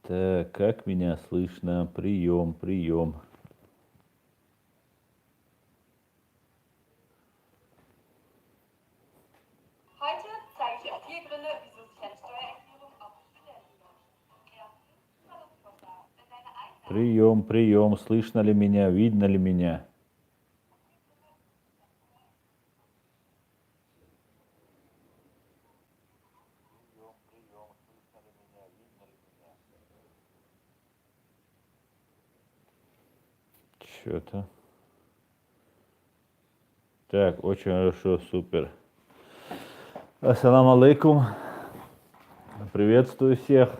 Так, как меня слышно? Прием, прием. Heute zeige ich euch 4 Gründe, wieso sich eine Steuererklärung auch bestellen lohnt. Erstens, Verlustvorschau. Wenn deine Einnahmen Прием, прием. Слышно ли меня? Видно ли меня? Что-то. Так, очень хорошо, супер. Ассаламу алейкум. Приветствую всех.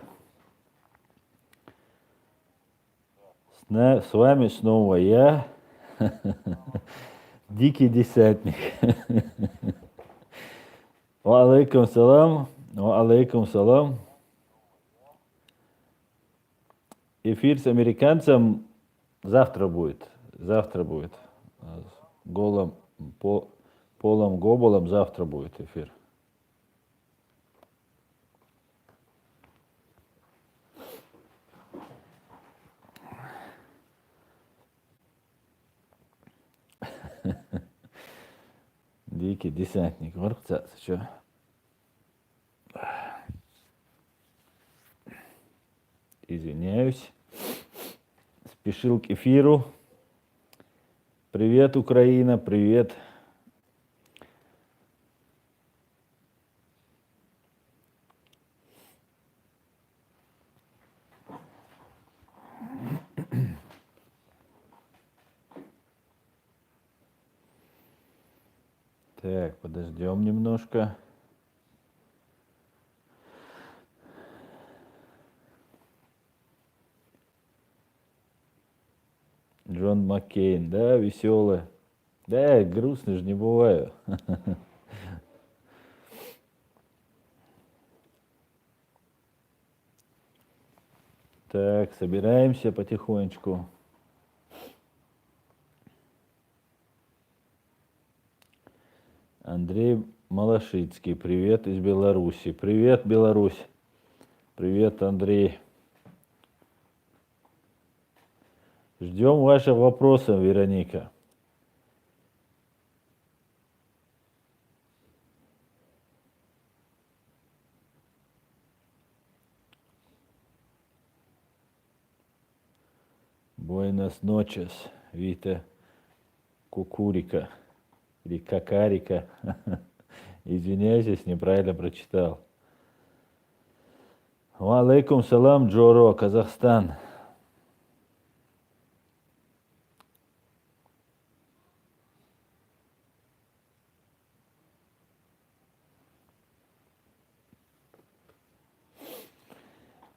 С вами снова я, Дикий Десятник. Ва алейкум салам. Ва алейкум салам. Эфир с американцем завтра будет. Завтра будет. С Полом Гоболом завтра будет эфир. Дикий Десятник. Что? Извиняюсь. Спешил к эфиру. Привет, Украина, привет. Так, подождем немножко. Джон Маккейн, да, веселый. Да, я грустный же не бываю. Так, собираемся потихонечку. Андрей Малашицкий, привет из Беларуси. Привет, Беларусь. Привет, Андрей. Ждем ваших вопросов, Вероника. Буэнос ночес, Вита Кукурика или Какарика. Извиняюсь, если неправильно прочитал. Ва алейкум салам, Джоро, Казахстан.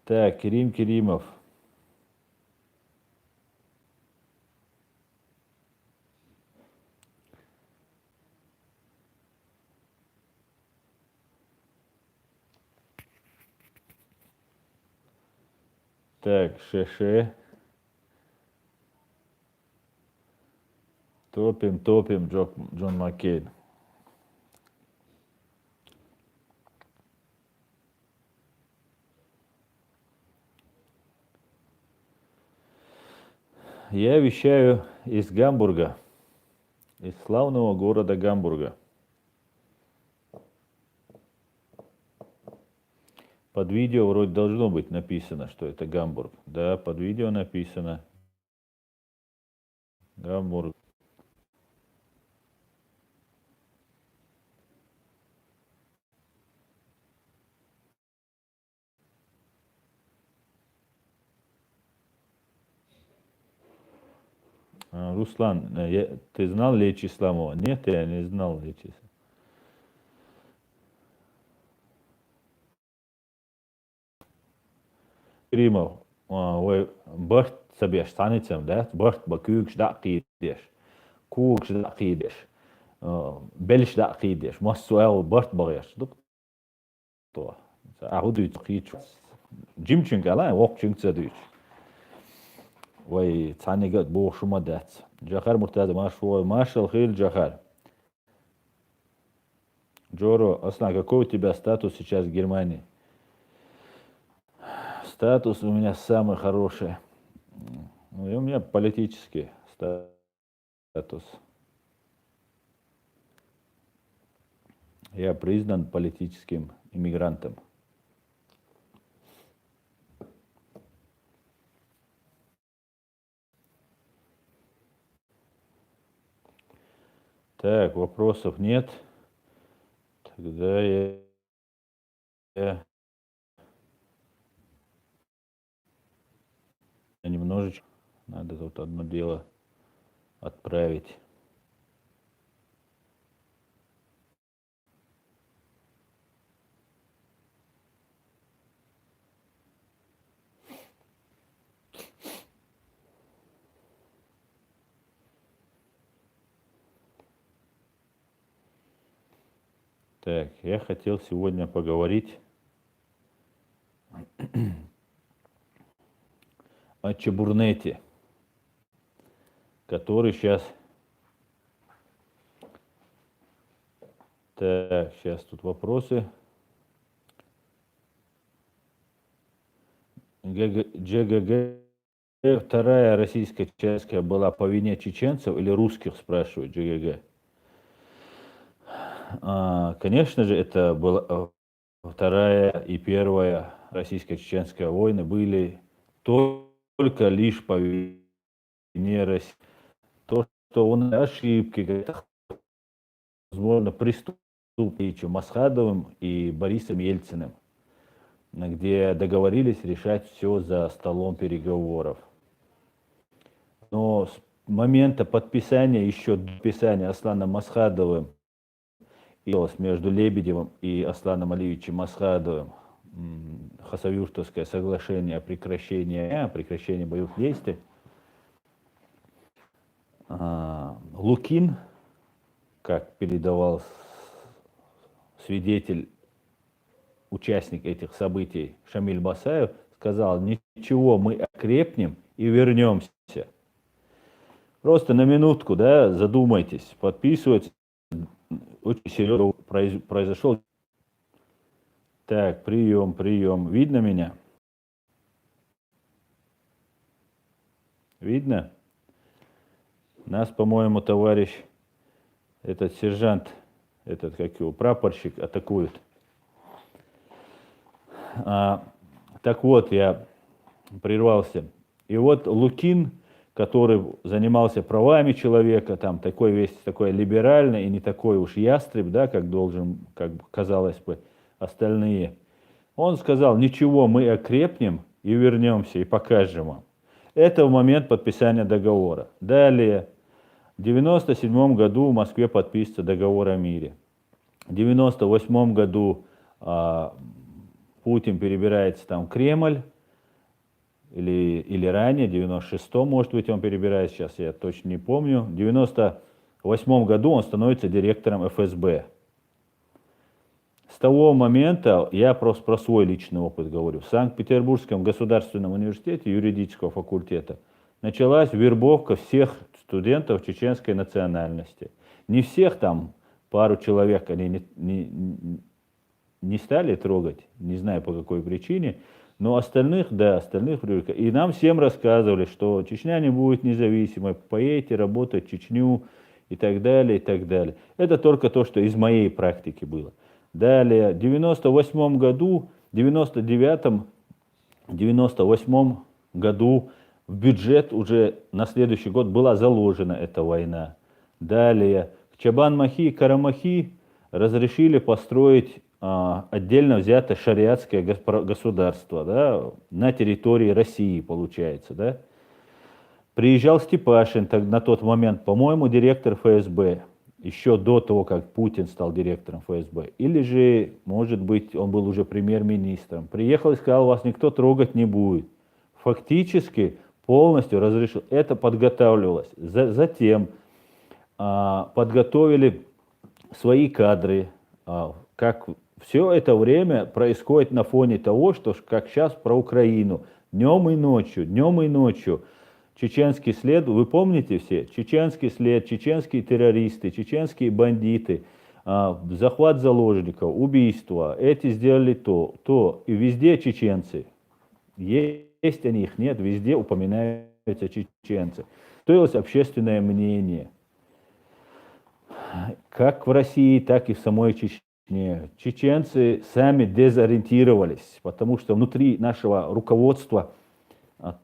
Так, Керим Керимов. Так, Шеше. Топим, Джон Маккейн. Я вещаю из Гамбурга, из славного города Гамбурга. Под видео вроде должно быть написано, что это Гамбург. Да, под видео написано. Гамбург. Руслан, ты знал Лечи Исламова? Нет, я не знал Лечи. Кримов, ой, бърт събеш станицам, да? Бърт бакюкш да қидеш. Кугш да қидеш. Белш да қидеш. Массуэл бърт бағеш. То. Ахудуйт қич. Жимчинг алай, оқчинг цадуйч. Ой, цанигат бошума дац. Джахар муртаза машвой, машал хил Джахар. Джоро, Аслан, какой у тебя статус сейчас в Германии? Статус у меня самый хороший. И у меня политический статус. Я признан политическим иммигрантом. Так, вопросов нет. Тогда я немножечко надо тут одно дело отправить. Так, я хотел сегодня поговорить о Чебурнете, который сейчас... Так, сейчас тут вопросы. ДГГ вторая российская чеченская была по вине чеченцев или русских, спрашивает ДГГ. Конечно же, это была вторая и первая российско-чеченская войны были только лишь по вине России. То, что он ошибки, возможно, преступничем Масхадовым и Борисом Ельциным, где договорились решать все за столом переговоров. Но с момента подписания, еще до подписания Асланом Масхадовым между Лебедевым и Асланом Алиевичем Масхадовым Хасавюртовское соглашение о прекращении боевых действий, Лукин, как передавал свидетель, участник этих событий Шамиль Басаев, сказал: ничего, мы окрепнем и вернемся. Просто на минутку, да, задумайтесь, подписывается. Очень серьезно произошел. Так, прием. Видно меня? Видно? Нас, по-моему, товарищ, этот сержант, прапорщик атакует. Так вот, я прервался. И вот Лукин, который занимался правами человека, там такой либеральный и не такой уж ястреб, да, как казалось бы, остальные. Он сказал: ничего, мы окрепнем и вернемся, и покажем вам. Это в момент подписания договора. Далее, в 1997 году в Москве подписывается договор о мире. В 1998 году Путин перебирается там в Кремль, или ранее, в 96-м, может быть, он перебирает, сейчас я точно не помню. В 98 году он становится директором ФСБ. С того момента, я просто про свой личный опыт говорю, в Санкт-Петербургском государственном университете юридического факультета началась вербовка всех студентов чеченской национальности. Не всех, там пару человек они не стали трогать, не знаю по какой причине, но остальных привлекли. И нам всем рассказывали, что Чечня не будет независимой, поедете работать в Чечню и так далее, и так далее. Это только то, что из моей практики было. Далее, в 98 году, в 98 году в бюджет уже на следующий год была заложена эта война. Далее, в Чабан-Махи и Карамахи разрешили построить отдельно взятое шариатское государство, да, на территории России, получается. Да. Приезжал Степашин на тот момент, по-моему, директор ФСБ, еще до того, как Путин стал директором ФСБ. Или же, может быть, он был уже премьер-министром. Приехал и сказал: вас никто трогать не будет. Фактически полностью разрешил. Это подготавливалось. Затем подготовили свои кадры, как все это время происходит на фоне того, что как сейчас про Украину. Днем и ночью. Чеченский след, вы помните все? Чеченский след, чеченские террористы, чеченские бандиты, захват заложников, убийства. Эти сделали то. И везде чеченцы. Есть они, их нет, везде упоминаются чеченцы. Строилось общественное мнение, как в России, так и в самой Чечне. Чеченцы сами дезориентировались, потому что внутри нашего руководства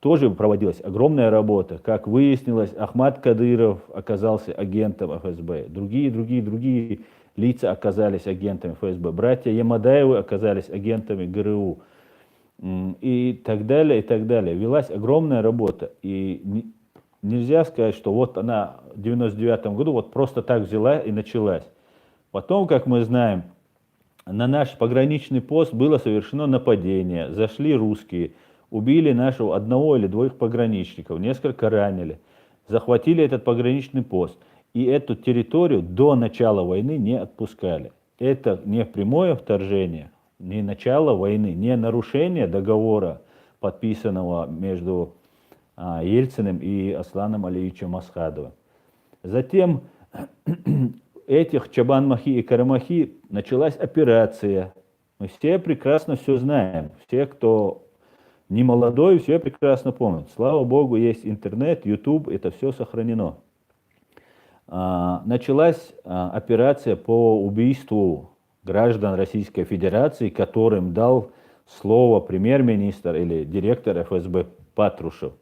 тоже проводилась огромная работа. Как выяснилось, Ахмад Кадыров оказался агентом ФСБ, другие лица оказались агентами ФСБ, братья Ямадаевы оказались агентами ГРУ и так далее, и так далее. Велась огромная работа, и нельзя сказать, что вот она в 99 году вот просто так взяла и началась. Потом, как мы знаем, на наш пограничный пост было совершено нападение, зашли русские, убили нашего одного или двоих пограничников, несколько ранили, захватили этот пограничный пост. И эту территорию до начала войны не отпускали. Это не прямое вторжение, не начало войны, не нарушение договора, подписанного между Ельциным и Асланом Алиевичем Масхадовым. Затем этих Чабан-Махи и Карамахи началась операция. Мы все прекрасно все знаем. Все, кто не молодой, все прекрасно помнят. Слава Богу, есть интернет, YouTube, это все сохранено. Началась операция по убийству граждан Российской Федерации, которым дал слово премьер-министр или директор ФСБ Патрушев,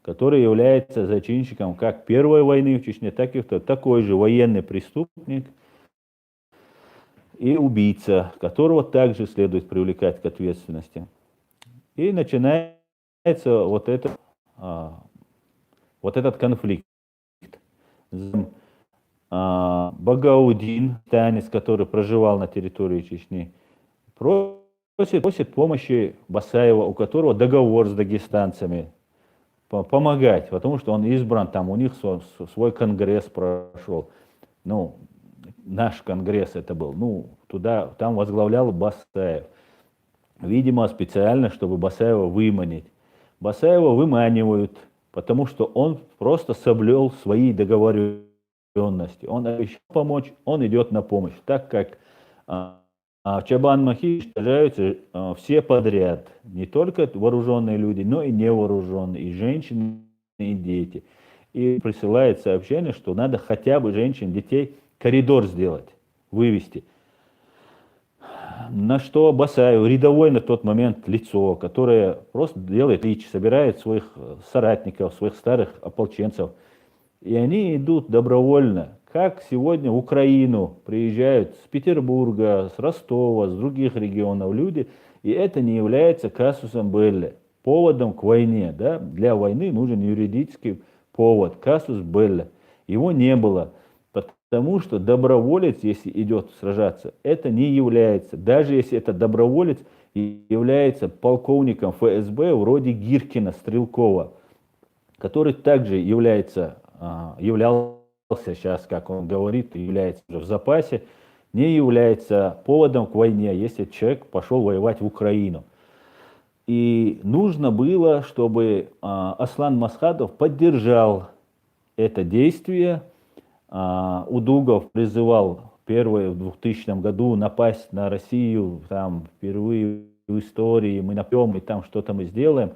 который является зачинщиком как первой войны в Чечне, так и второй. Такой же военный преступник и убийца, которого также следует привлекать к ответственности. И начинается вот этот конфликт. Багаудин, танец, который проживал на территории Чечни, просит помощи Басаева, у которого договор с дагестанцами, помогать, потому что он избран, там у них свой конгресс прошел. Ну, наш конгресс это был. Там возглавлял Басаев. Видимо, специально, чтобы Басаева выманить. Басаева выманивают, потому что он просто соблюл свои договоренности. Он обещал помочь, он идет на помощь, так как в Чабан-Махи уничтожаются все подряд, не только вооруженные люди, но и невооруженные, и женщины, и дети. И присылает сообщение, что надо хотя бы женщин, детей коридор сделать, вывести. На что Басаев, рядовой на тот момент лицо, которое просто делает речь, собирает своих соратников, своих старых ополченцев, и они идут добровольно, как сегодня в Украину приезжают с Петербурга, с Ростова, с других регионов люди, и это не является казусом белли, поводом к войне. Да? Для войны нужен юридический повод, казус белли. Его не было, потому что доброволец, если идет сражаться, это не является, даже если этот доброволец является полковником ФСБ вроде Гиркина, Стрелкова, который также являлся сейчас, как он говорит, является в запасе, не является поводом к войне, если человек пошел воевать в Украину. И нужно было, чтобы Аслан Масхадов поддержал это действие. Удугов призывал первый в 2000 году напасть на Россию, там впервые в истории мы напьем и там что-то мы сделаем.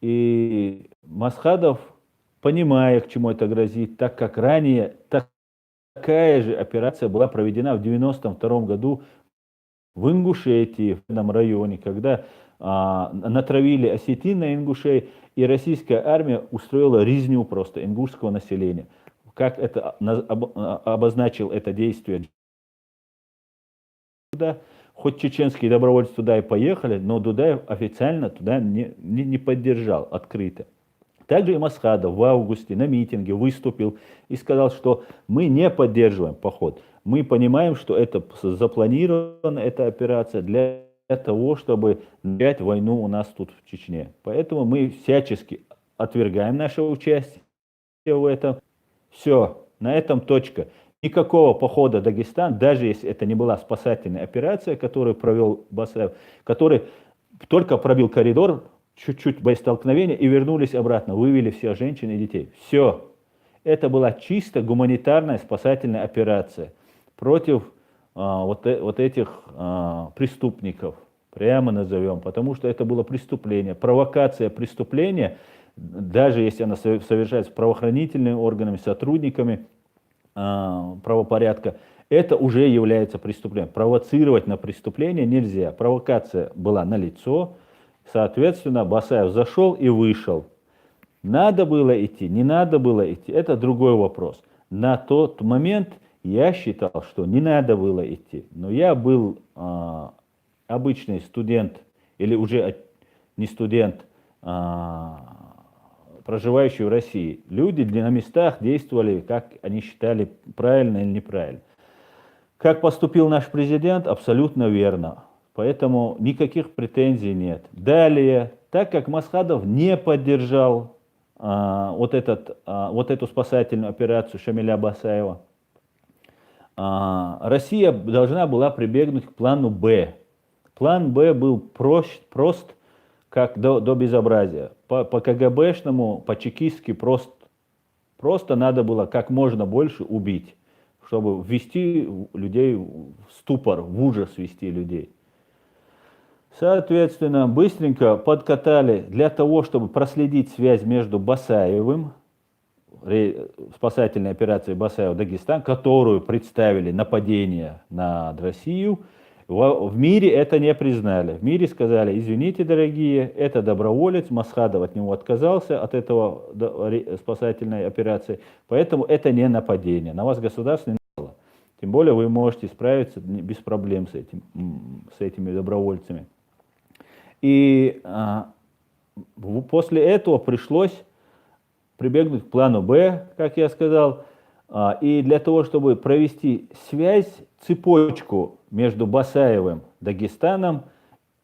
И Масхадов, понимая, к чему это грозит, так как ранее такая же операция была проведена в 1992 году в Ингушетии, в этом районе, когда натравили осетин на ингушей, и российская армия устроила резню просто ингушского населения. Как это обозначил это действие? Хоть чеченские добровольцы туда и поехали, но Дудаев официально туда не поддержал открыто. Также и Масхадов в августе на митинге выступил и сказал, что мы не поддерживаем поход. Мы понимаем, что это запланирована эта операция для того, чтобы начать войну у нас тут в Чечне. Поэтому мы всячески отвергаем наше участие в этом. Все, на этом точка. Никакого похода в Дагестан, даже если это не была спасательная операция, которую провел Басаев, который только пробил коридор, чуть-чуть боестолкновения и вернулись обратно, вывели всех женщин и детей. Все. Это была чисто гуманитарная спасательная операция против вот этих преступников. Прямо назовем, потому что это было преступление. Провокация преступления, даже если она совершается правоохранительными органами, сотрудниками правопорядка, это уже является преступлением. Провоцировать на преступление нельзя. Провокация была налицо, соответственно, Басаев зашел и вышел. Надо было идти, не надо было идти, это другой вопрос. На тот момент я считал, что не надо было идти, но я был обычный студент, или уже не студент, проживающий в России. Люди на местах действовали, как они считали, правильно или неправильно. Как поступил наш президент, абсолютно верно. Поэтому никаких претензий нет. Далее, так как Масхадов не поддержал вот эту спасательную операцию Шамиля Басаева, Россия должна была прибегнуть к плану «Б». План «Б» был прост как до безобразия. По КГБшному, по-чекистски просто надо было как можно больше убить, чтобы ввести людей в ступор, в ужас ввести людей. Соответственно, быстренько подкатали для того, чтобы проследить связь между Басаевым, спасательной операцией Басаев-Дагестан, которую представили нападение на Россию. В мире это не признали. В мире сказали: извините, дорогие, это доброволец, Масхадов от него отказался, от этого спасательной операции, поэтому это не нападение. На вас государство не напало. Тем более вы можете справиться без проблем с этими добровольцами. И после этого пришлось прибегнуть к плану «Б», как я сказал, и для того, чтобы провести связь, цепочку между Басаевым, Дагестаном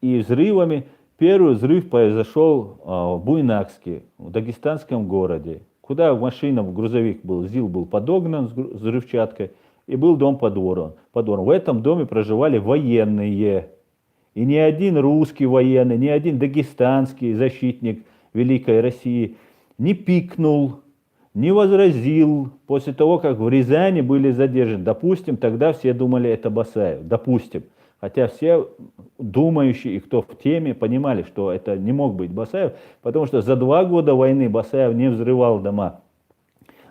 и взрывами. Первый взрыв произошел в Буйнакске, в дагестанском городе, куда машина, грузовик был, ЗИЛ был подогнан с взрывчаткой, и был дом подорван. В этом доме проживали военные. И ни один русский военный, ни один дагестанский защитник Великой России не пикнул, не возразил после того, как в Рязани были задержаны. Допустим, тогда все думали, это Басаев. Допустим. Хотя все думающие и кто в теме понимали, что это не мог быть Басаев, потому что за 2 года войны Басаев не взрывал дома.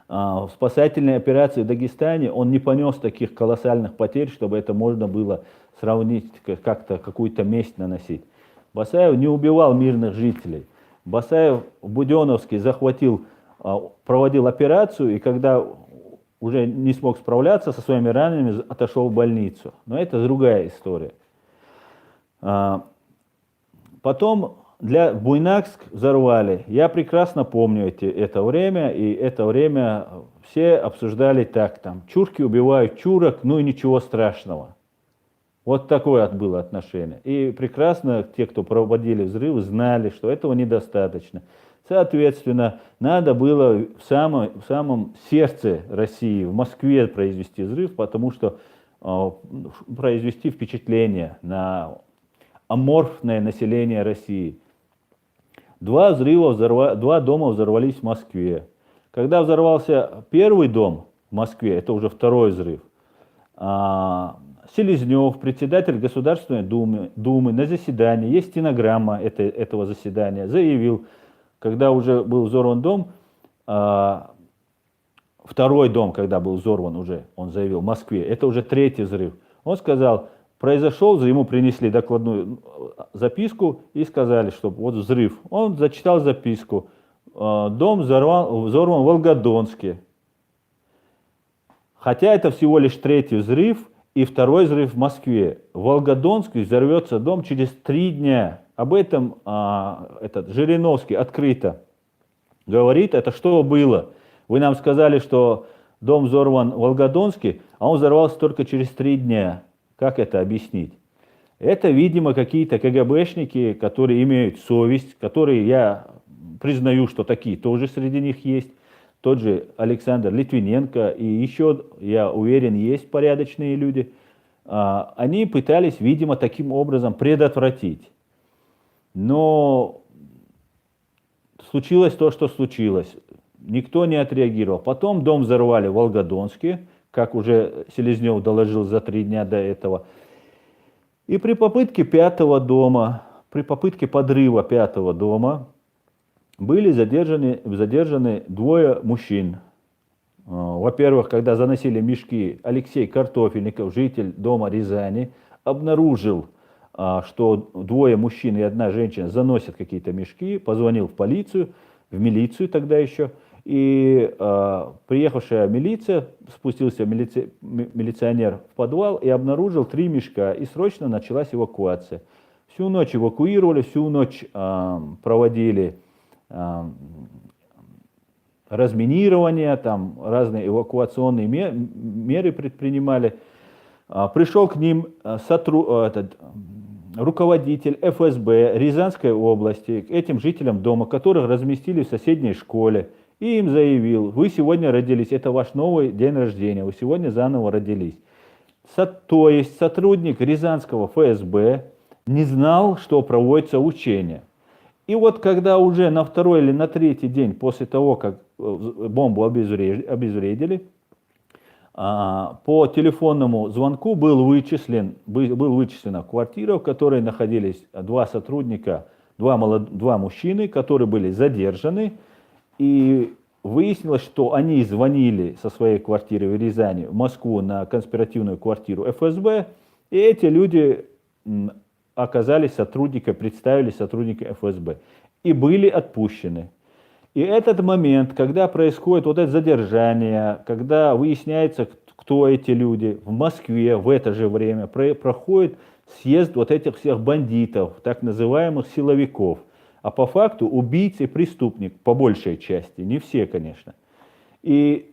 В спасательной операции в Дагестане он не понес таких колоссальных потерь, чтобы это можно было сравнить, как-то какую-то месть наносить. Басаев не убивал мирных жителей. Басаев в Буденновске проводил операцию, и когда уже не смог справляться со своими ранами, отошел в больницу. Но это другая история. Потом Буйнакск взорвали. Я прекрасно помню это время, и это время все обсуждали так, там, чурки убивают чурок, ну и ничего страшного. Вот такое было отношение. И прекрасно те, кто проводили взрывы, знали, что этого недостаточно. Соответственно, надо было в самом сердце России, в Москве произвести взрыв, потому что произвести впечатление на аморфное население России. 2 дома взорвались в Москве. Когда взорвался первый дом в Москве, это уже второй взрыв, Селезнев, председатель Государственной Думы, на заседании, есть стенограмма этого заседания, заявил, когда уже был взорван дом, второй дом, когда был взорван уже, он заявил, в Москве, это уже 3-й взрыв. Он сказал, произошел, ему принесли докладную записку и сказали, что вот взрыв. Он зачитал записку, дом взорван в Волгодонске. Хотя это всего лишь 3-й взрыв и 2-й взрыв в Москве. В Волгодонске взорвется дом через 3 дня. Об этом Жириновский открыто говорит. Это что было? Вы нам сказали, что дом взорван в Волгодонске, а он взорвался только через 3 дня. Как это объяснить? Это, видимо, какие-то КГБшники, которые имеют совесть, которые, я признаю, что такие тоже среди них есть. Тот же Александр Литвиненко и еще, я уверен, есть порядочные люди. Они пытались, видимо, таким образом предотвратить. Но случилось то, что случилось. Никто не отреагировал. Потом дом взорвали в Волгодонске, как уже Селезнев доложил за 3 дня до этого. И при попытке подрыва пятого дома были задержаны двое мужчин. Во-первых, когда заносили мешки, Алексей Картофельников, житель дома Рязани, обнаружил, что двое мужчин и одна женщина заносят какие-то мешки, позвонил в полицию, в милицию тогда еще, и приехавшая милиция, спустился милиционер в подвал и обнаружил 3 мешка, и срочно началась эвакуация. Всю ночь эвакуировали, всю ночь проводили разминирование, там разные эвакуационные меры предпринимали. Пришел к ним руководитель ФСБ Рязанской области, к этим жителям дома, которых разместили в соседней школе, и им заявил: вы сегодня родились, это ваш новый день рождения, вы сегодня заново родились. То есть сотрудник Рязанского ФСБ не знал, что проводится учение. И вот когда уже на 2-й или на 3-й день после того, как бомбу обезвредили, по телефонному звонку была вычислена квартира, в которой находились 2 сотрудника, 2 мужчины, которые были задержаны. И выяснилось, что они звонили со своей квартиры в Рязани в Москву на конспиративную квартиру ФСБ, и эти люди оказались представились сотрудниками ФСБ и были отпущены. И этот момент, когда происходит вот это задержание, когда выясняется, кто эти люди, в Москве в это же время проходит съезд вот этих всех бандитов, так называемых силовиков. А по факту убийца и преступник, по большей части, не все, конечно. И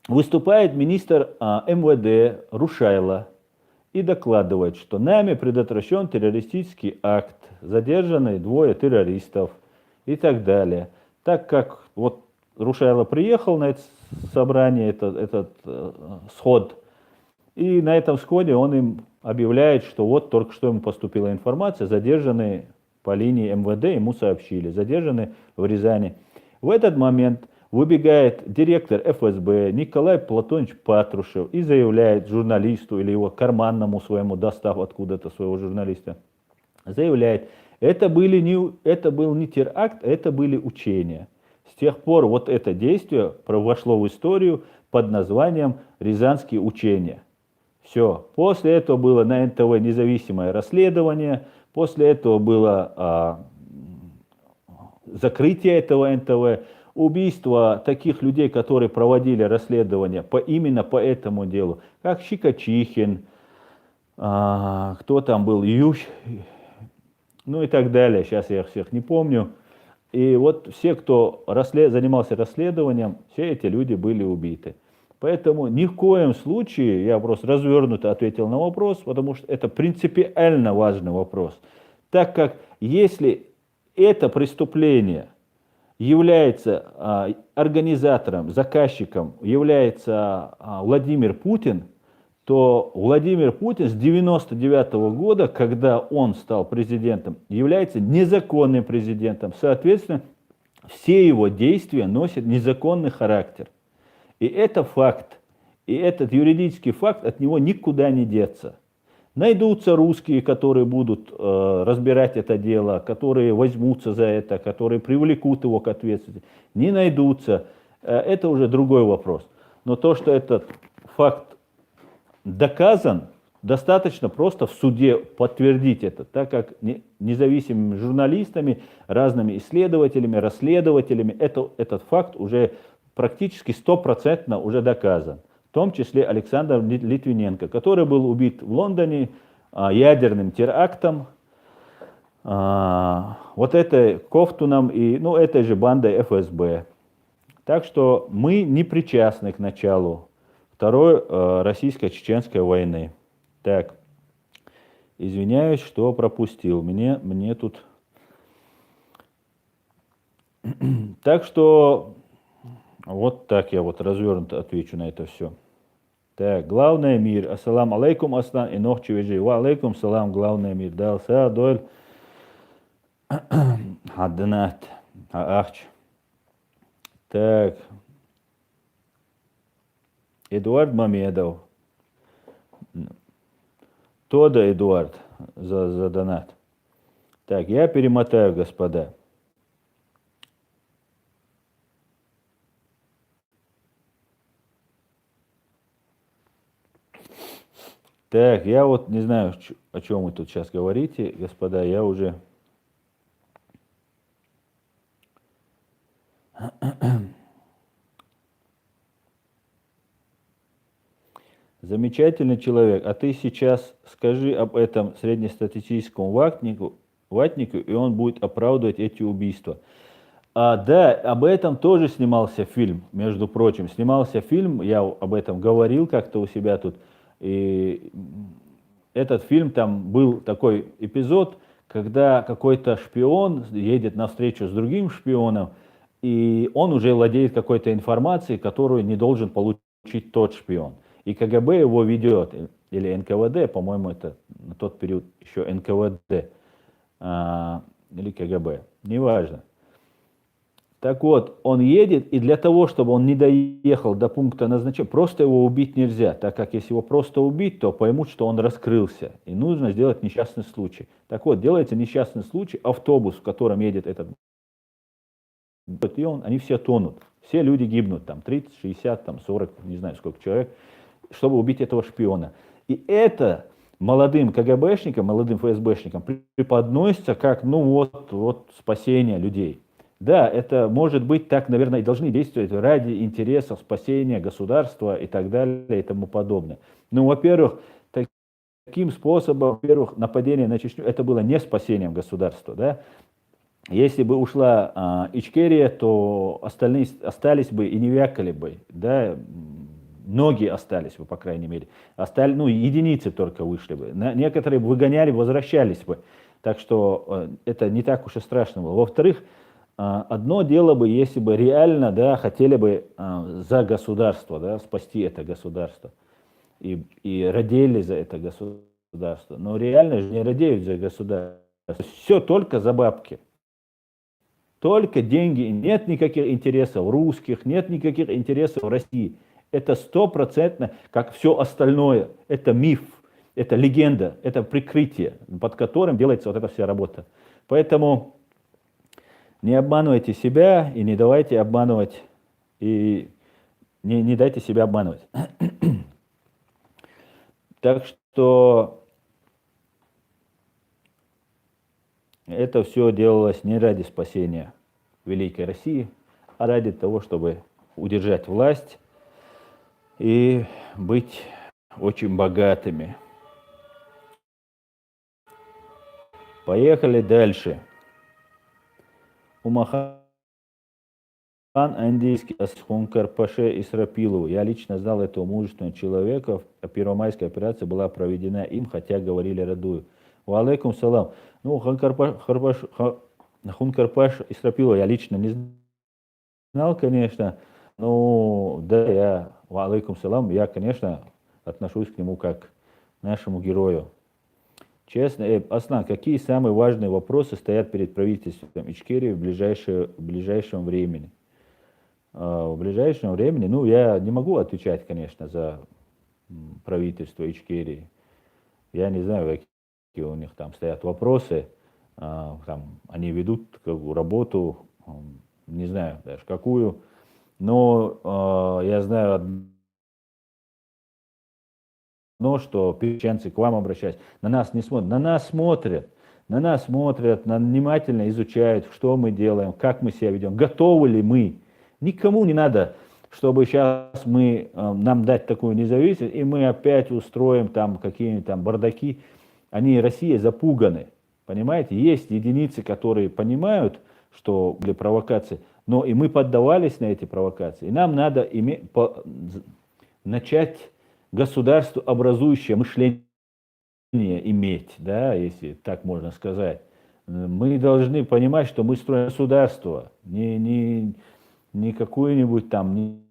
выступает министр МВД Рушайло и докладывает, что нами предотвращен террористический акт, задержаны 2 террористов и так далее. Так как вот Рушайло приехал на это собрание, этот сход, и на этом сходе он им объявляет, что вот только что ему поступила информация, задержаны по линии МВД, ему сообщили, задержаны в Рязани. В этот момент выбегает директор ФСБ Николай Платонович Патрушев и заявляет журналисту или его карманному своему, достав откуда-то своего журналиста, заявляет: это был не теракт, это были учения. С тех пор вот это действие вошло в историю под названием «Рязанские учения». Все. После этого было на НТВ независимое расследование, после этого было закрытие этого НТВ, убийство таких людей, которые проводили расследование именно по этому делу, как Щекочихин, кто там был, ну и так далее, сейчас я их всех не помню. И вот все, кто занимался расследованием, все эти люди были убиты. Поэтому ни в коем случае, я просто развернуто ответил на вопрос, потому что это принципиально важный вопрос. Так как если это преступление является организатором, заказчиком, является Владимир Путин, то Владимир Путин с 1999 года, когда он стал президентом, является незаконным президентом. Соответственно, все его действия носят незаконный характер. И это факт. И этот юридический факт, от него никуда не деться. Найдутся русские, которые будут разбирать это дело, которые возьмутся за это, которые привлекут его к ответственности. Не найдутся. Это уже другой вопрос. Но то, что этот факт доказан, достаточно просто в суде подтвердить это, так как независимыми журналистами, разными исследователями, расследователями этот факт уже практически 100% уже доказан. В том числе Александр Литвиненко, который был убит в Лондоне ядерным терактом, вот этой Ковтуном и этой же бандой ФСБ. Так что мы не причастны к началу Второй российско-чеченской войны. Так, извиняюсь, что пропустил. Мне тут... Так что вот так я вот развернуто отвечу на это все. Так, главное мир. Ассалам алейкум, Аслан, и нох чевежи. Ва алейкум салам, главное мир. Дал саадоль. Аднат. Ахч. Так. Эдуард Мамедов. Тода Эдуард за донат. Так, я перемотаю, господа. Так, я вот не знаю, о чем вы тут сейчас говорите, господа, я уже... Замечательный человек. А ты сейчас скажи об этом среднестатистическому ватнику, и он будет оправдывать эти убийства. Да, об этом тоже снимался фильм, между прочим. Снимался фильм, я об этом говорил как-то у себя тут. И этот фильм, там был такой эпизод, когда какой-то шпион едет на встречу с другим шпионом, и он уже владеет какой-то информацией, которую не должен получить тот шпион. И КГБ его ведет, или НКВД, по-моему, это на тот период еще НКВД, или КГБ, неважно. Так вот, он едет, и для того, чтобы он не доехал до пункта назначения, просто его убить нельзя, так как если его просто убить, то поймут, что он раскрылся, и нужно сделать несчастный случай. Так вот, делается несчастный случай, автобус, в котором едет этот батальон, они все тонут, все люди гибнут, там 30, 60, там 40, не знаю сколько человек, чтобы убить этого шпиона. И это молодым КГБшникам, молодым ФСБшникам преподносится как, ну вот спасение людей. Да, это может быть так, наверное, и должны действовать ради интересов спасения государства и так далее и тому подобное. Ну, во-первых, таким способом, во-первых, нападение на Чечню, это было не спасением государства, да. Если бы ушла Ичкерия, то остальные остались бы и не вякали бы, да, многие остались бы, по крайней мере. Ну, единицы только вышли бы. Некоторые выгоняли, возвращались бы. Так что это не так уж и страшно было. Во-вторых, одно дело бы, если бы реально, да, хотели бы за государство, да, спасти это государство и родили за это государство. Но реально же не радеют за государство. Все только за бабки. Только деньги. Нет никаких интересов русских, нет никаких интересов России. Это 100%, как все остальное. Это миф, это легенда, это прикрытие, под которым делается вот эта вся работа. Поэтому не обманывайте себя и не давайте обманывать, и не дайте себя обманывать. Так что это все делалось не ради спасения великой России, а ради того, чтобы удержать власть и быть очень богатыми. Поехали дальше. Умахан Андийский Асхункарпаше Исрапилову. Я лично знал этого мужественного человека. Первомайская операция была проведена им, хотя говорили родую. Ва алейкум салам. Ну, Хункарпаш Исрапилова я лично не знал, конечно. Ну, да, ва алейкум салам, я, конечно, отношусь к нему как к нашему герою. Честно, Аслан, какие самые важные вопросы стоят перед правительством Ичкерии в ближайшем времени? В ближайшем времени, ну, я не могу отвечать, конечно, за правительство Ичкерии. Я не знаю, какие у них там стоят вопросы. Там, они ведут работу, не знаю даже какую. Но я знаю одно, что чеченцы к вам обращаются, на нас не смотрят, на нас смотрят, внимательно изучают, что мы делаем, как мы себя ведем, готовы ли мы. Никому не надо, чтобы сейчас нам дать такую независимость, и мы опять устроим там какие-нибудь там бардаки. Они, Россия, запуганы, понимаете? Есть единицы, которые понимают, что были провокации, но и мы поддавались на эти провокации. И нам надо начать государство образующее мышление иметь, да, если так можно сказать. Мы должны понимать, что мы строим государство, не какой-нибудь там, не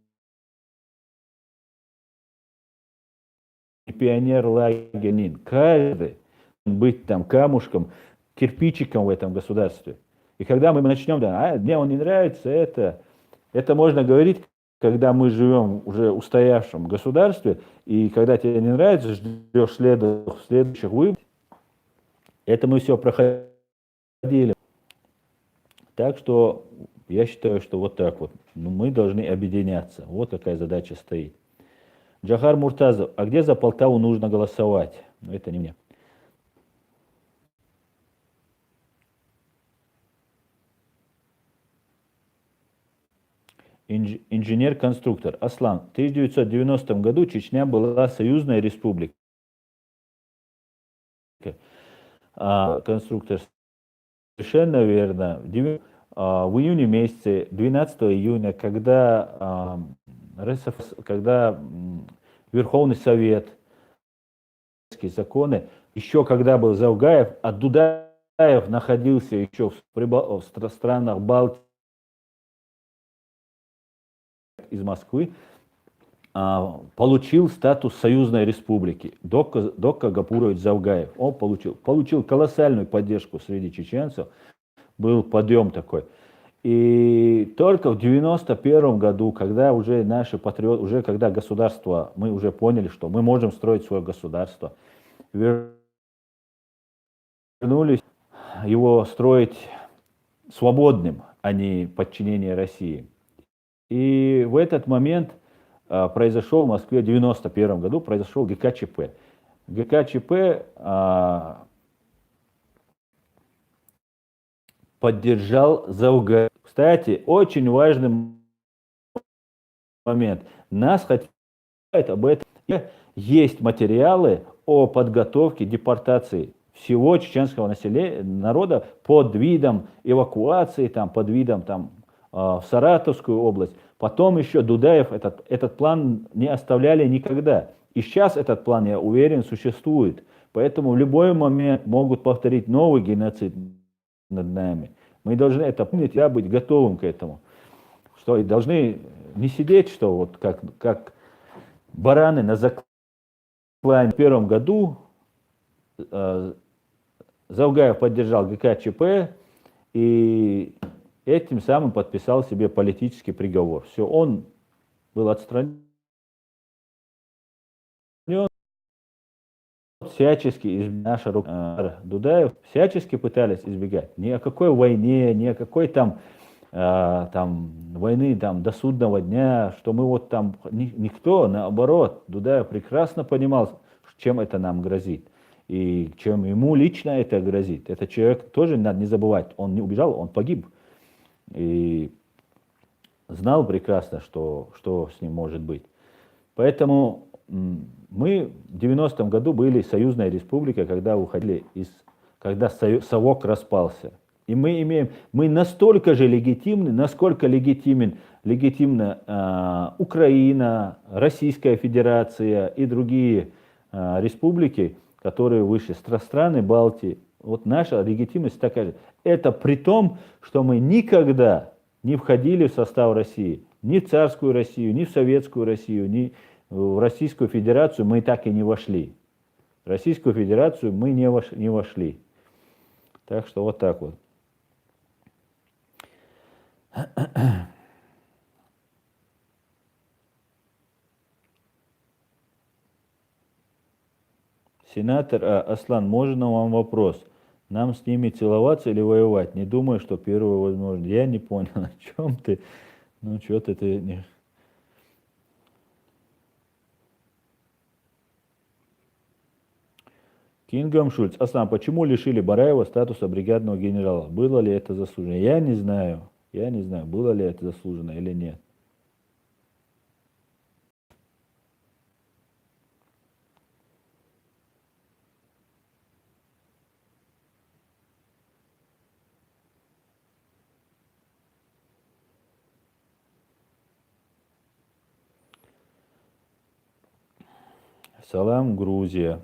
пионер лагерь, каждый быть там камушком, кирпичиком в этом государстве. И когда мы начнем, да, мне он не нравится, это можно говорить, когда мы живем уже в устоявшем государстве, и когда тебе не нравится, ждешь следующих выборов. Это мы все проходили. Так что я считаю, что вот так вот. Мы должны объединяться. Вот какая задача стоит. Джахар Муртазов, а где за Полтаву нужно голосовать? Это не мне. Инженер-конструктор. Аслан, в 1990 году Чечня была союзная республика. Конструктор, совершенно верно. В июне месяце, 12 июня, когда Верховный Совет, законы, еще когда был Завгаев, а Дудаев находился еще в странах Балтии, из Москвы, получил статус союзной республики. Докка Гапурович Завгаев. Он получил колоссальную поддержку среди чеченцев. Был подъем такой. И только в 91 году, когда уже наши патриоты, уже когда государство, мы уже поняли, что мы можем строить свое государство, вернулись его строить свободным, а не подчинение России. И в этот момент произошел в Москве в 91 году произошел ГКЧП. ГКЧП поддержал Завгаев. Кстати, очень важный момент. Нас хотят об этом. Есть материалы о подготовке депортации всего чеченского населения, народа под видом эвакуации, под видом в Саратовскую область. Потом еще Дудаев этот план не оставляли никогда. И сейчас этот план, я уверен, существует. Поэтому в любой момент могут повторить новый геноцид над нами. Мы должны это помнить и быть готовым к этому. Что и должны не сидеть, что вот как бараны на заклане. В 2001 году Завгаев поддержал ГКЧП и этим самым подписал себе политический приговор. Все, он был отстранен. Всячески наша рука Дудаев всячески пытались избегать. Ни о какой войне, ни о какой войны до судного дня, что мы никто, наоборот, Дудаев прекрасно понимал, чем это нам грозит. И чем ему лично это грозит. Этот человек тоже надо не забывать, он не убежал, он погиб. И знал прекрасно, что с ним может быть. Поэтому мы в 90-м году были союзной республикой, когда Совок распался. И мы настолько же легитимны, насколько легитимна Украина, Российская Федерация и другие республики, которые выше, страны Балтии. Вот наша легитимность такая же. Это при том, что мы никогда не входили в состав России. Ни в царскую Россию, ни в советскую Россию, ни в Российскую Федерацию мы так и не вошли. В Российскую Федерацию мы не вошли. Так что вот так вот. Сенатор Аслан, можно вам вопрос? Нам с ними целоваться или воевать? Не думаю, что первое возможно. Я не понял, о чем ты. Ну, что-то ты не... Кингом Шульц. Аслан, почему лишили Бараева статуса бригадного генерала? Было ли это заслуженно? Я не знаю. Было ли это заслуженно или нет. Салам, Грузия.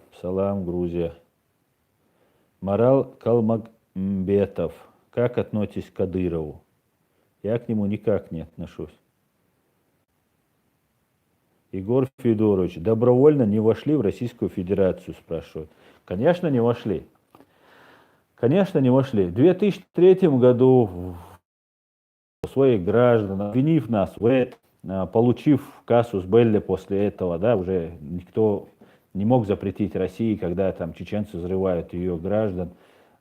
Марал Калмагбетов. Как относитесь к Кадырову? Я к нему никак не отношусь. Егор Федорович, добровольно не вошли в Российскую Федерацию, спрашивают. Конечно, не вошли. В 2003 году своих граждан, обвинив нас в получив кассус белли после этого, да, уже никто не мог запретить России, когда там чеченцы взрывают ее граждан,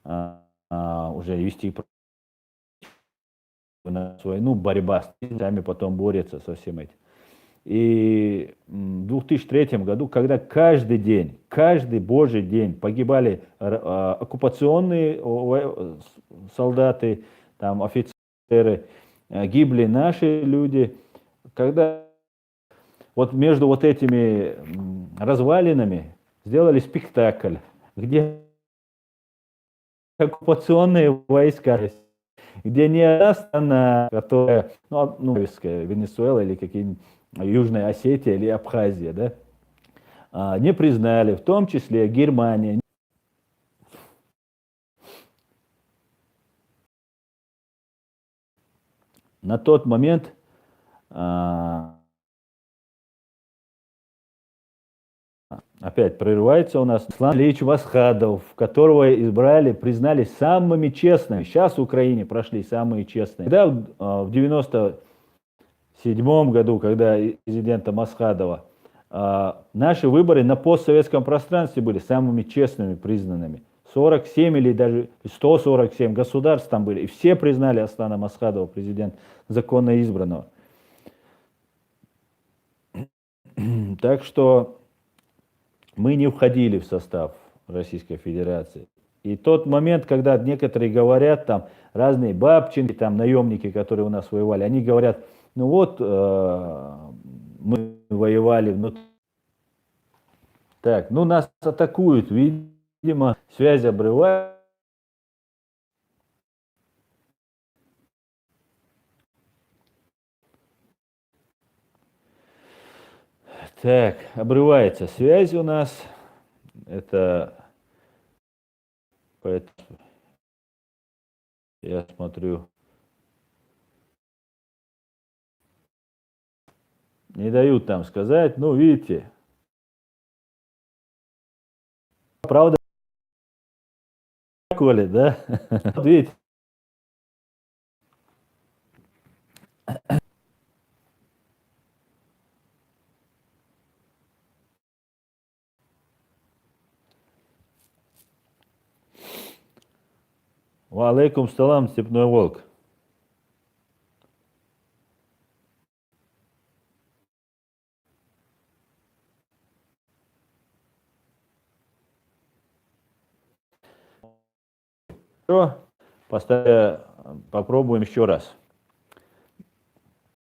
уже вести на войну, борьба с ними, потом борется со всем этим. И в 2003 году, когда каждый день, каждый божий день погибали оккупационные солдаты, там, офицеры, гибли наши люди, когда вот между вот этими развалинами сделали спектакль, где оккупационные войска, где не одна страна, которая, Венесуэла или какие-нибудь Южная Осетия или Абхазия, да, не признали, в том числе Германия. На тот момент опять прерывается у нас Аслан Ильич Масхадов, которого избрали, признали самыми честными. Сейчас в Украине прошли самые честные. Когда в 97 году, когда президента Масхадова, наши выборы на постсоветском пространстве были самыми честными признанными. 47 или даже 147 государств там были. И все признали Аслана Масхадова, президент законно избранного. Так что мы не входили в состав Российской Федерации. И тот момент, когда некоторые говорят, там разные Бабченки, там наемники, которые у нас воевали, они говорят, ну вот мы воевали внутри. Так, ну нас атакуют, видимо, связь обрывает. Так, обрывается связь у нас. Это поэтому я смотрю. Не дают там сказать, ну видите. Правда, Коля, да? Видите. Валейкум салам, степной волк. Попробуем еще раз.